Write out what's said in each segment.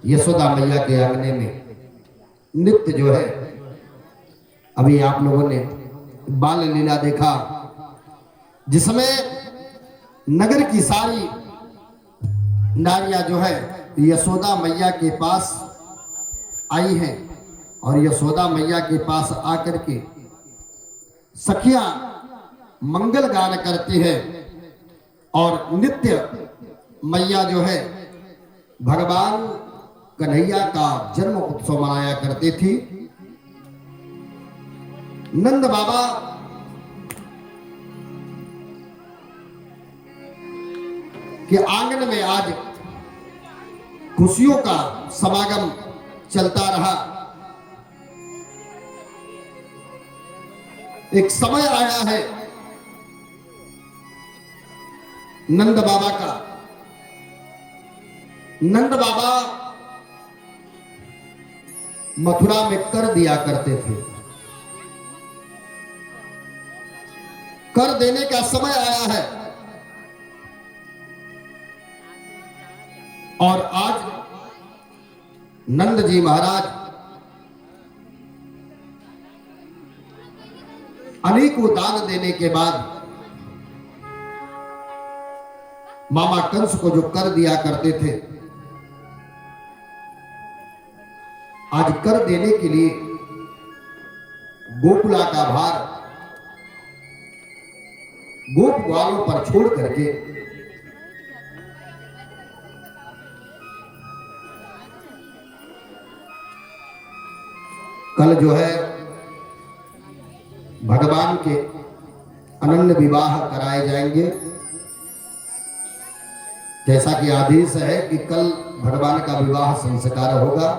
यशोदा मैया के आंगने में नित्य जो है, अभी आप लोगों ने बाल लीला देखा, जिसमें नगर की सारी नारियां जो है यशोदा मैया के पास आई हैं और यशोदा मैया के पास आकर के सखियां मंगल गान करती है और नित्य मैया जो है भगवान कन्हैया का जन्म उत्सव मनाया करती थी। नंद बाबा के आंगन में आज खुशियों का समागम चलता रहा। एक समय आया है नंद बाबा का। नंद बाबा मथुरा में कर दिया करते थे। कर देने का समय आया है और आज नंद जी महाराज अनेकों दान देने के बाद मामा कंस को जो कर दिया करते थे, आज कर देने के लिए गोकुला का भार गोप ग्वालों पर छोड़ करके कल जो है भगवान के अनन्य विवाह कराए जाएंगे। जैसा कि आदेश है कि कल भगवान का विवाह संस्कार होगा,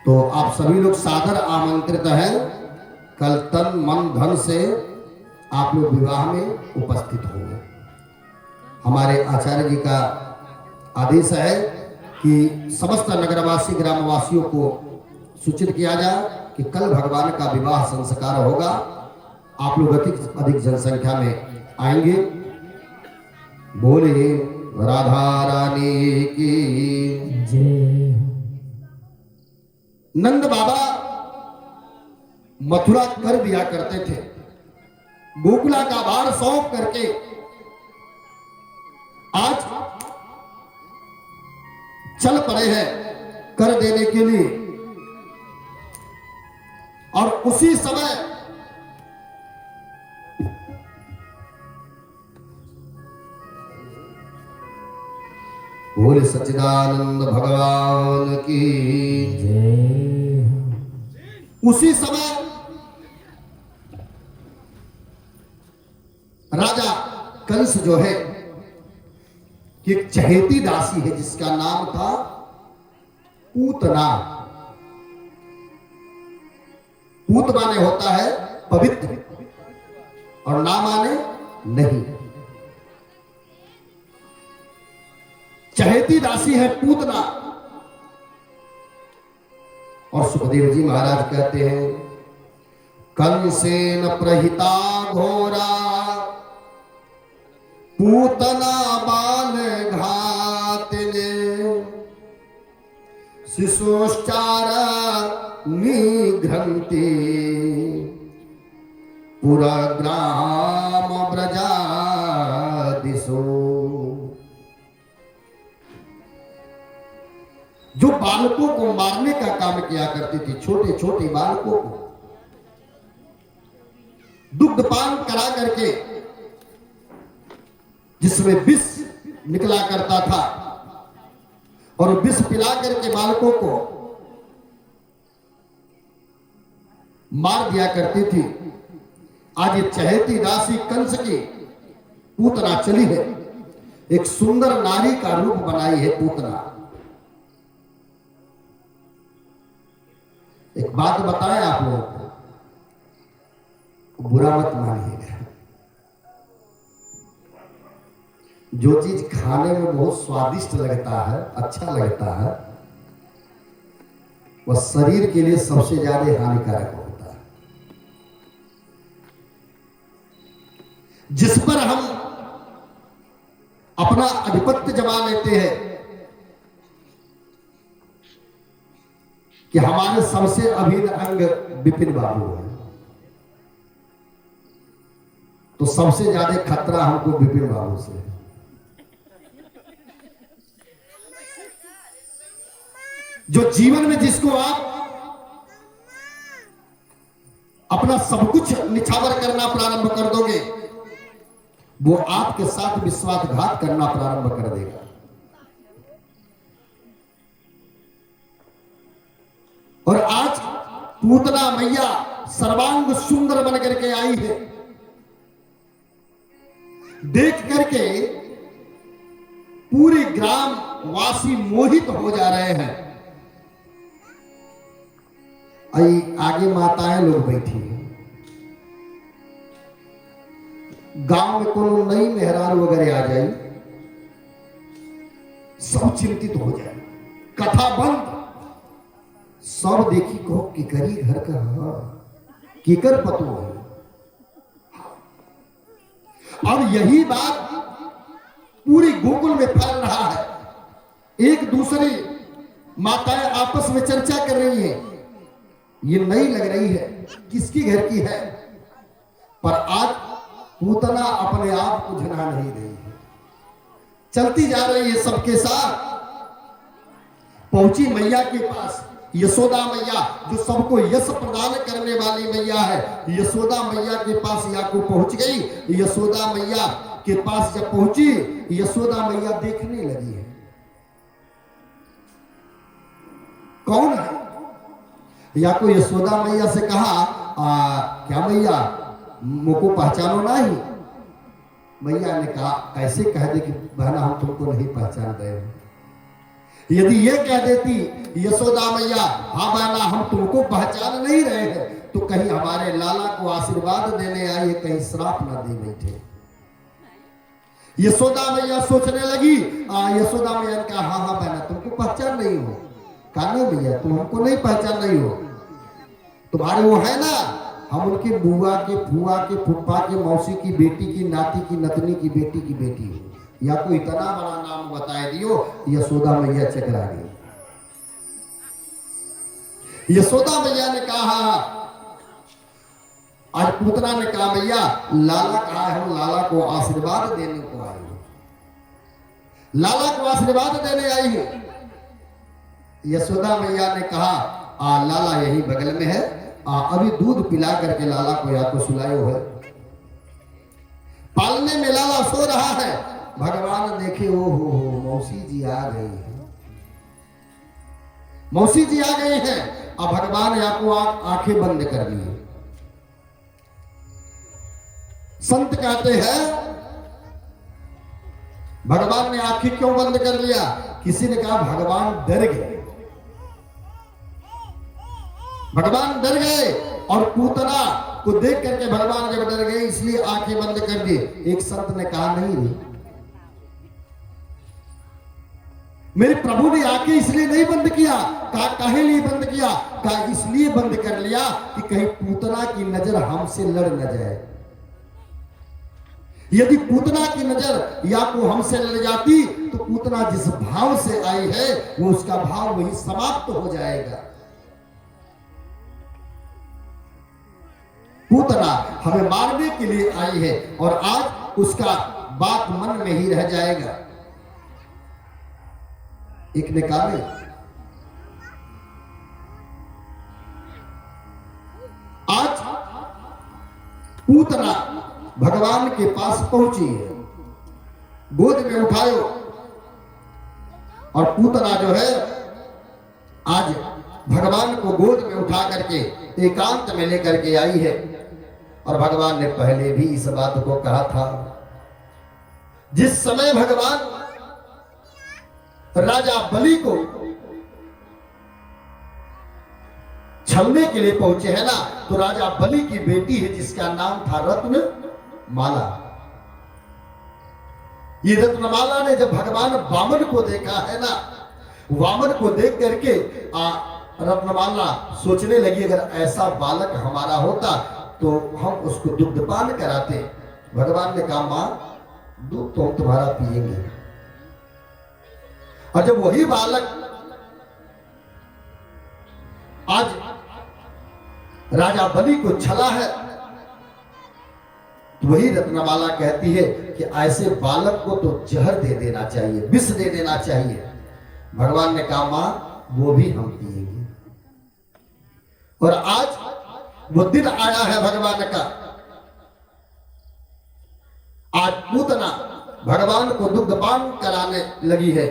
तो आप सभी लोग सादर आमंत्रित हैं। कल तन मन धन से आप लोग विवाह में उपस्थित होंगे। हमारे आचार्य जी का आदेश है कि समस्त नगरवासी ग्रामवासियों को सूचित किया जाए कि कल भगवान का विवाह संस्कार होगा। आप लोग अधिक जनसंख्या में आएंगे। बोले राधा रानी की जय। नंद बाबा मथुरा कर दिया करते थे। गोकुला का भार सौंप करके आज चल पड़े हैं कर देने के लिए। और उसी समय बोले सच्चिदानंद भगवान की जय। उसी समय राजा कंस जो है कि एक चहेती दासी है जिसका नाम था पूतना। पूत माने होता है पवित्र और ना माने नहीं। चहेती दासी है पूतना। और सुखदेव जी महाराज कहते हैं कंसेन प्रहिता घोरा पूतना बाल घातने शिशोश्चारा निघ्रन्ति पुरा ग्राम ब्रजादिशो। जो बालकों को मारने का काम किया करती थी, छोटे छोटे बालकों को दुग्धपान करा करके जिसमें विष निकला करता था और विष पिला करके बालकों को मार दिया करती थी। आज ये चहेती दासी कंस की पूतना चली है। एक सुंदर नारी का रूप बनाई है पूतना। एक बात बताएं आप लोगों को, बुरा मत मानिएगा। जो चीज खाने में बहुत स्वादिष्ट लगता है, अच्छा लगता है, वह शरीर के लिए सबसे ज्यादा हानिकारक होता है। जिस पर हम अपना आधिपत्य जमा लेते हैं कि हमारे सबसे अभिन्न अंग विपिन बाबू है, तो सबसे ज्यादा खतरा हमको विपिन बाबू से है। जो जीवन में जिसको आप अपना सब कुछ निछावर करना प्रारंभ कर दोगे, वो आपके साथ विश्वासघात करना प्रारंभ कर देगा। और आज पूतना मैया सर्वांग सुंदर बन करके आई है, देख करके पूरे ग्राम वासी मोहित हो जा रहे हैं। आगे माताएं लोग बैठी हैं, गांव में कोनो नई मेहरान वगैरह आ जाए, सब चिंतित हो जाए, कथा बंद, सब देखी कहो किकरी घर का, किकर पतो है। और यही बात पूरी गोकुल में फैल रहा है। एक दूसरे माताएं आपस में चर्चा कर रही हैं, ये नई लग रही है, किसकी घर की है। पर आज पूतना अपने आप को झना नहीं रही है, चलती जा रही है सबके साथ। पहुंची मैया के पास, यशोदा मैया जो सबको यश प्रदान करने वाली मैया है, यशोदा मैया के पास याकू पहुंच गई। यशोदा मैया के पास जब पहुंची, यशोदा मैया देखने लगी है कौन है। याकू यशोदा मैया से कहा, क्या मैया मुझको पहचानो नहीं। मैया ने कहा, ऐसे कह दे कि बहना हम तुमको नहीं पहचान रहे। यदि ये कह देती यशोदा मैया, हाँ बहना हम तुमको पहचान नहीं रहे हैं, तो कहीं हमारे लाला को आशीर्वाद देने आई है, कहीं श्राप ना दे बैठे। यशोदा मैया सोचने लगी। यशोदा मैया ने कहा, हाँ हाँ बहना तुमको पहचान नहीं हो। कहा नहीं भैया तुम हमको नहीं पहचान रही हो, तुम्हारे वो है ना, हम उनके बुआ के, फुआ के, फुप्पा के, मौसी की बेटी की, नाती की, नतनी की बेटी की बेटी हो। या कोई इतना बड़ा नाम बताए दियो। यशोदा मैया चकरा गई। यशोदा मैया ने कहा, आज पूतना ने कहा, मैया लाला कहा है, हम लाला को आशीर्वाद देने को आए हैं, लाला को आशीर्वाद देने आई है। यशोदा मैया ने कहा, लाला यही बगल में है, अभी दूध पिला करके लाला को या तो सुलायो है। पालने में लाला सो रहा है, भगवान देखे, ओ हो मौसी जी आ गई है, मौसी जी आ गई है। अब भगवान या को आंखें बंद कर ली। संत कहते हैं भगवान ने आंखें क्यों बंद कर लिया। किसी ने कहा भगवान डर गए, भगवान डर गए। और पूतना को देख करके भगवान जब डर गए, इसलिए आंखें बंद कर दी। एक संत ने कहा, नहीं रे, मेरे प्रभु ने आंखें इसलिए नहीं बंद किया। कहा काहे लिए बंद किया। कहा इसलिए बंद कर लिया कि कहीं पूतना की नजर हमसे लड़ न जाए। यदि पूतना की नजर या को हमसे लड़ जाती, तो पूतना जिस भाव से आई है, वो उसका भाव वही समाप्त हो जाएगा। पूतना हमें मारने के लिए आई है, और आज उसका बात मन में ही रह जाएगा। एक ने कहा, आज पूतना भगवान के पास पहुंची है, गोद में उठायो। और पूतना जो है आज भगवान को गोद में उठा करके एकांत में लेकर के आई है। और भगवान ने पहले भी इस बात को कहा था, जिस समय भगवान राजा बलि को छलने के लिए पहुंचे हैं ना, तो राजा बलि की बेटी है जिसका नाम था रत्नमाला। ये रत्नमाला ने जब भगवान वामन को देखा है ना, वामन को देख करके रत्नमाला सोचने लगी, अगर ऐसा बालक हमारा होता तो हम उसको दुग्धपान कराते। भगवान ने कहा, मां दूध तो हम तुम्हारा पिएंगे। और जब वही बालक आज राजा बलि को छला है, तो वही रत्नमाला कहती है कि ऐसे बालक को तो जहर दे देना चाहिए, विष दे देना चाहिए। भगवान ने कहा मां वो भी हम पिएंगे। और आज वो दिन आया है भगवान का। आज पूतना भगवान को दुग्धपान कराने लगी है।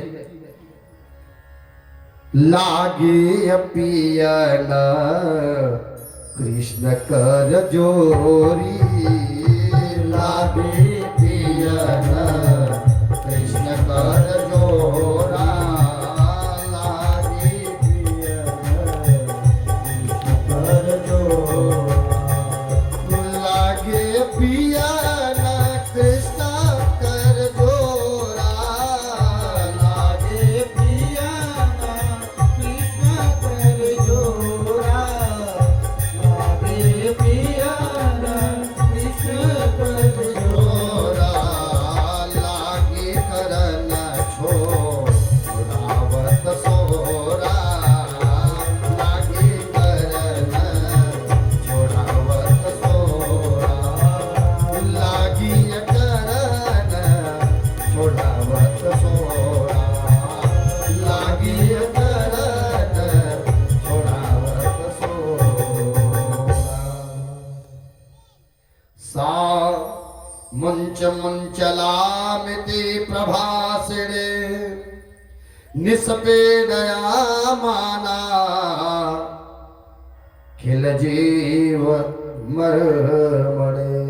लागे पियन कृष्ण कर जोरी, लागे पियन कृष्ण कर जोरा, लागे पियन कृष्ण कर जोरा, लागे पियन कृष्ण कर जोरा, लागे पियन कृष्ण कर जोरा, लागे पियन कृष्ण कर जोरा, लागे करन छोड़ावत सोरा, लागे करन छोड़ावत सोरा, लागी करन छोड़ावत सोरा, लागी करन छोड़ावत सोरा। सा मुंच मुंचलामिति प्रभासिणे निस्पेदया माना, खिल जीव मरमणे।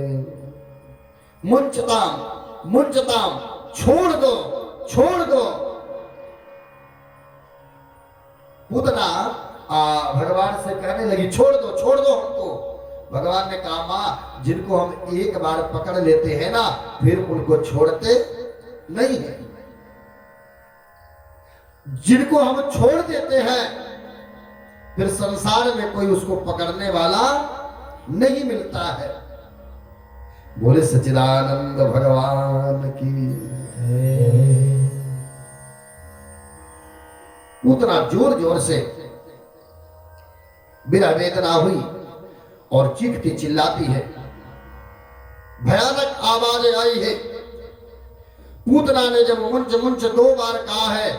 मुंचताम छोड़ दो, छोड़ दो। पूतना भगवान से कहने लगी छोड़ दो, छोड़ दो हमको। भगवान ने कहा मां जिनको हम एक बार पकड़ लेते हैं ना फिर उनको छोड़ते नहीं है। जिनको हम छोड़ देते हैं फिर संसार में कोई उसको पकड़ने वाला नहीं मिलता है। बोले सच्चिदानंद भगवान की। उतना जोर जोर से बिना वेदना हुई और चीखती चिल्लाती है। भयानक आवाज आई है। पूतना ने जब मुंच मुंच 2 बार कहा है,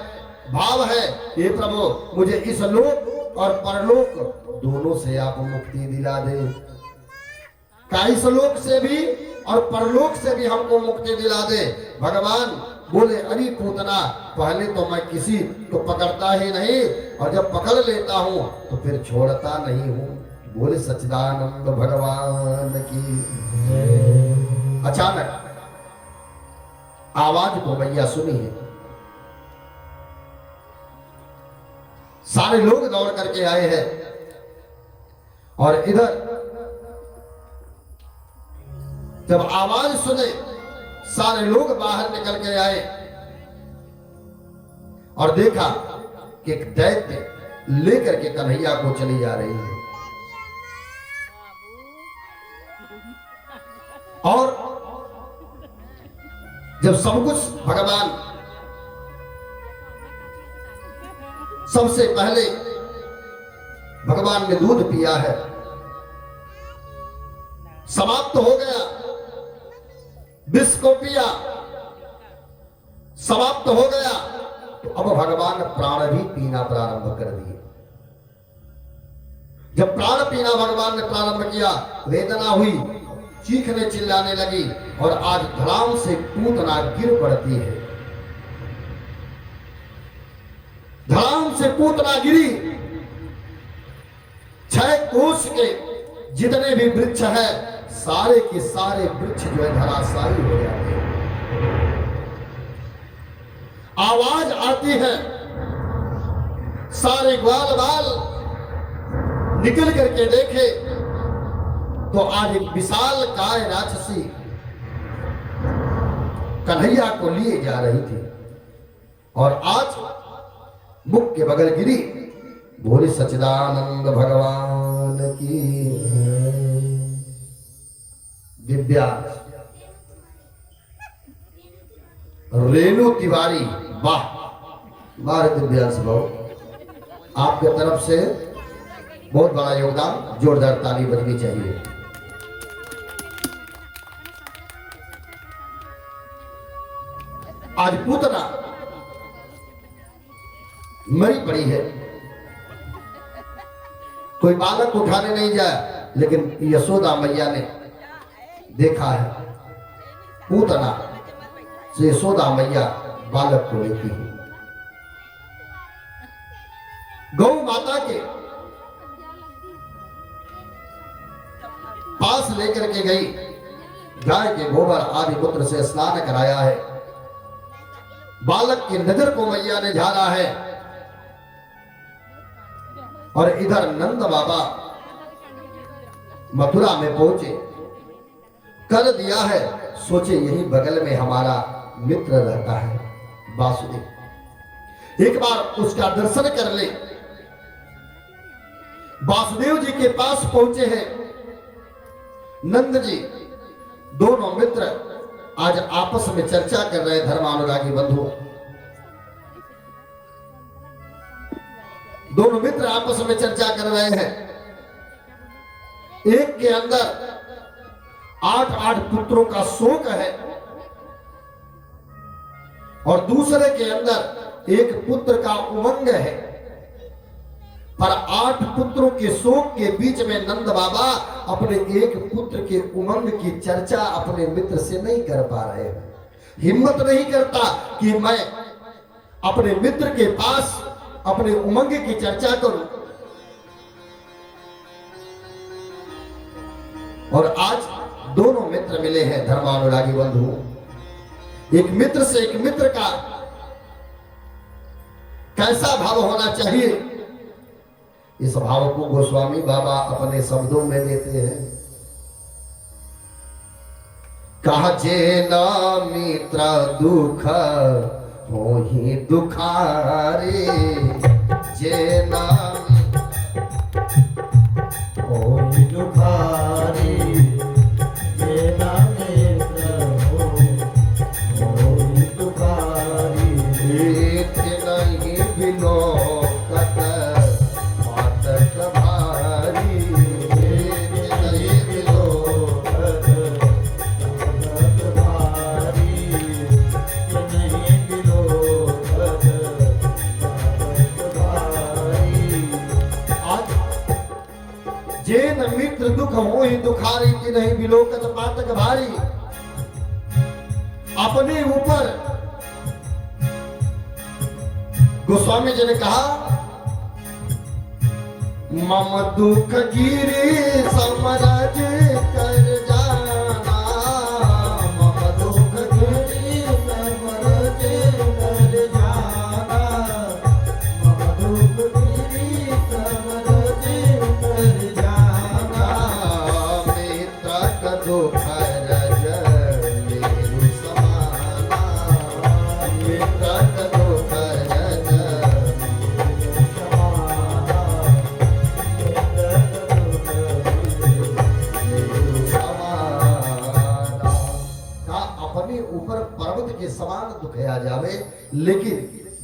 भाव है हे प्रभु मुझे इस लोक और परलोक दोनों से आप मुक्ति दिला दे। का इस लोक से भी और परलोक से भी हमको मुक्ति दिला दे। भगवान बोले अरे पूतना पहले तो मैं किसी को पकड़ता ही नहीं और जब पकड़ लेता हूं तो फिर छोड़ता नहीं हूं। बोले सच्चिदानंद भगवान की। अचानक आवाज को मैया सुनी है। सारे लोग दौड़ करके आए हैं और इधर जब आवाज सुने सारे लोग बाहर निकल के आए और देखा कि एक दैत्य लेकर के कन्हैया को चली जा रही है। और जब सब कुछ भगवान सबसे पहले भगवान ने दूध पिया है, समाप्त हो गया। विष को पिया, समाप्त हो गया। तो अब भगवान ने प्राण भी पीना प्रारंभ कर दिए। जब प्राण पीना भगवान ने प्रारंभ किया, वेदना हुई, चीखने चिल्लाने लगी और आज धड़ाम से पूतना गिर पड़ती है। धड़ाम से पूतना गिरी। 6 कोस के जितने भी वृक्ष है सारे के सारे वृक्ष जो है धराशायी हो जाते हैं। आवाज आती है, सारे ग्वाल बाल निकल करके देखे तो आज एक विशाल काय राक्षसी कन्हैया को लिए जा रही थी और आज मुख के बगल गिरी। बोले सच्चिदानंद भगवान की। दिव्या रेणु तिवारी, वाह वाह दिव्यांश भाव, आपके तरफ से बहुत बड़ा योगदान, जोरदार ताली बजनी चाहिए। आज पूतना मरी पड़ी है, कोई बालक उठाने नहीं जाए, लेकिन यशोदा मैया ने देखा है पूतना से यशोदा मैया बालक को लेती है। गौ माता के पास लेकर के गई, गाय के गोबर आदि मूत्र से स्नान कराया है, बालक की नजर को मैया ने झाड़ा है, और इधर नंद बाबा मथुरा में पहुंचे, कर दिया है, सोचे यही बगल में हमारा मित्र रहता है वासुदेव, एक बार उसका दर्शन कर ले। वासुदेव जी के पास पहुंचे हैं नंद जी, दोनों मित्र आज आपस में चर्चा कर रहे हैं। धर्मानुरागी बंधु, दोनों मित्र आपस में चर्चा कर रहे हैं। एक के अंदर 8 पुत्रों का शोक है, और दूसरे के अंदर एक पुत्र का उमंग है, पर 8 पुत्रों के शोक के बीच में नंद बाबा अपने एक पुत्र के उमंग की चर्चा अपने मित्र से नहीं कर पा रहे, हिम्मत नहीं करता कि मैं अपने मित्र के पास अपने उमंग की चर्चा करूं। और आज दोनों मित्र मिले हैं धर्मानुरागी बंधु, एक मित्र से एक मित्र का कैसा भाव होना चाहिए, इस भाव को गोस्वामी बाबा अपने शब्दों में देते हैं। कहा जे ना मित्र दुख हो ही दुखारे, जे ना हो ही दुखारे, जे ना मित्र हो ही दुखारे, नहीं बिनो मित्र दुख हो ही दुखारी, कि नहीं बिलोकत पातक भारी। अपने ऊपर गोस्वामी जी ने कहा, मम दुख गिरी समरज कर जाना, मम दुख गिरी समरज कर जाना, मम दुख गिरी समरज कर जाना, मित्र का दुख रज मेरु समाना, मित्र का दुख रज मेरु समाना, अपने ऊपर पर्वत के समान दुख आ जावे, लेकिन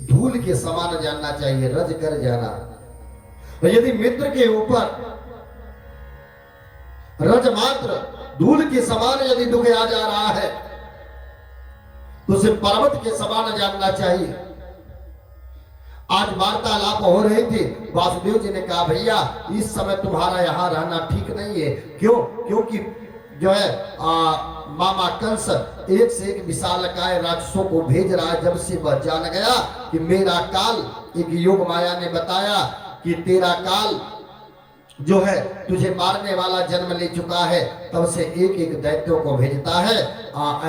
धूल के समान जानना चाहिए, रज कर जाना। यदि मित्र के ऊपर रज मात्र धूल के समान यदि दुख आ जा रहा है, तो उसे पर्वत के समान जानना चाहिए। आज वार्तालाप हो रही थी, वासुदेव जी ने कहा भैया इस समय तुम्हारा यहाँ रहना ठीक नहीं है। क्यों? क्योंकि जो है मामा कंस एक से एक विशालकाय राक्षसों को भेज रहा है। जब से वह जान गया कि मेरा काल, एक योग माया ने बताया कि तेरा काल जो है तुझे मारने वाला जन्म ले चुका है, तब से एक एक दैत्यों को भेजता है।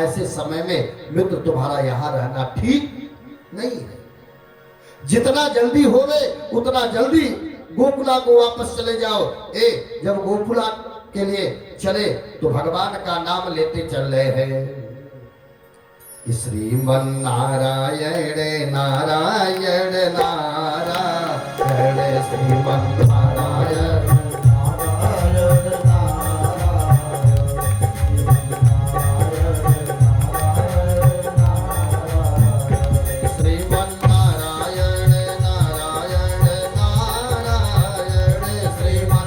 ऐसे समय में मित्र तुम्हारा यहाँ रहना ठीक नहीं है। जितना जल्दी होवे उतना जल्दी गोकुला को वापस चले जाओ। जब गोकुला के लिए चले तो भगवान का नाम लेते चल रहे हैं, श्रीमन नारायण नारायण नारायण, श्रीमन नारायण श्रीमन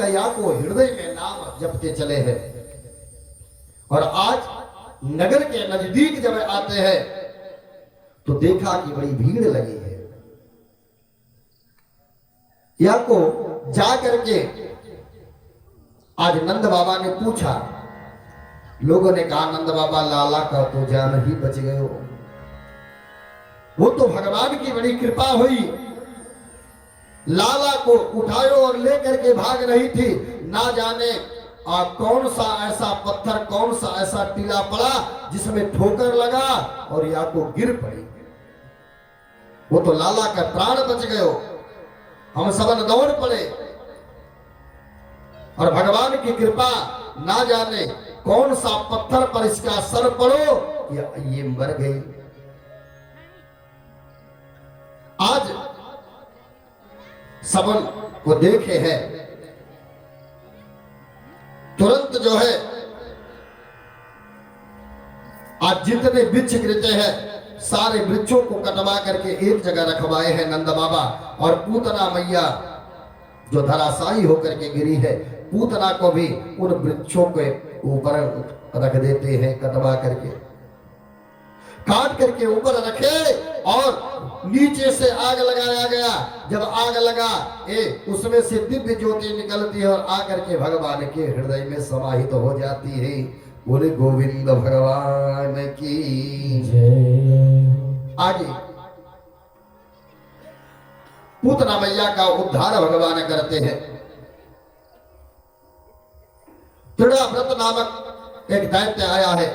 का या को हृदय में नाम जपते चले हैं। और आज नगर के नजदीक जब आते हैं तो देखा कि बड़ी भीड़ लगी है। या को जा करके आज नंद बाबा ने पूछा, लोगों ने कहा नंद बाबा लाला का तो जान ही बच गए हो, वो तो भगवान की बड़ी कृपा हुई, लाला को उठायो और लेकर के भाग रही थी। ना जाने कौन सा ऐसा पत्थर, कौन सा ऐसा टीला पड़ा जिसमें ठोकर लगा और या को गिर पड़ी। वो तो लाला का प्राण बच गए हो, हम सबन दौड़ पड़े और भगवान की कृपा, ना जाने कौन सा पत्थर पर इसका सर पड़ो या ये मर गई। आज सबन को देखे हैं, तुरंत जो है आज जितने वृक्ष गिरते हैं सारे वृक्षों को कटवा करके एक जगह रखवाए हैं नंद बाबा। और पूतना मैया जो धराशायी होकर के गिरी है, पूतना को भी उन वृक्षों के ऊपर रख देते हैं, कटवा करके काट करके ऊपर रखे और नीचे से आग लगाया गया। जब आग लगा उसमें से दिव्य ज्योति निकलती है और आकर के भगवान के हृदय में समाहित हो जाती है। बोले गोविंद भगवान की जय। आगे पूतना मैया का उद्धार भगवान करते हैं। त्रिड़ा व्रत नामक एक दैत्य आया है,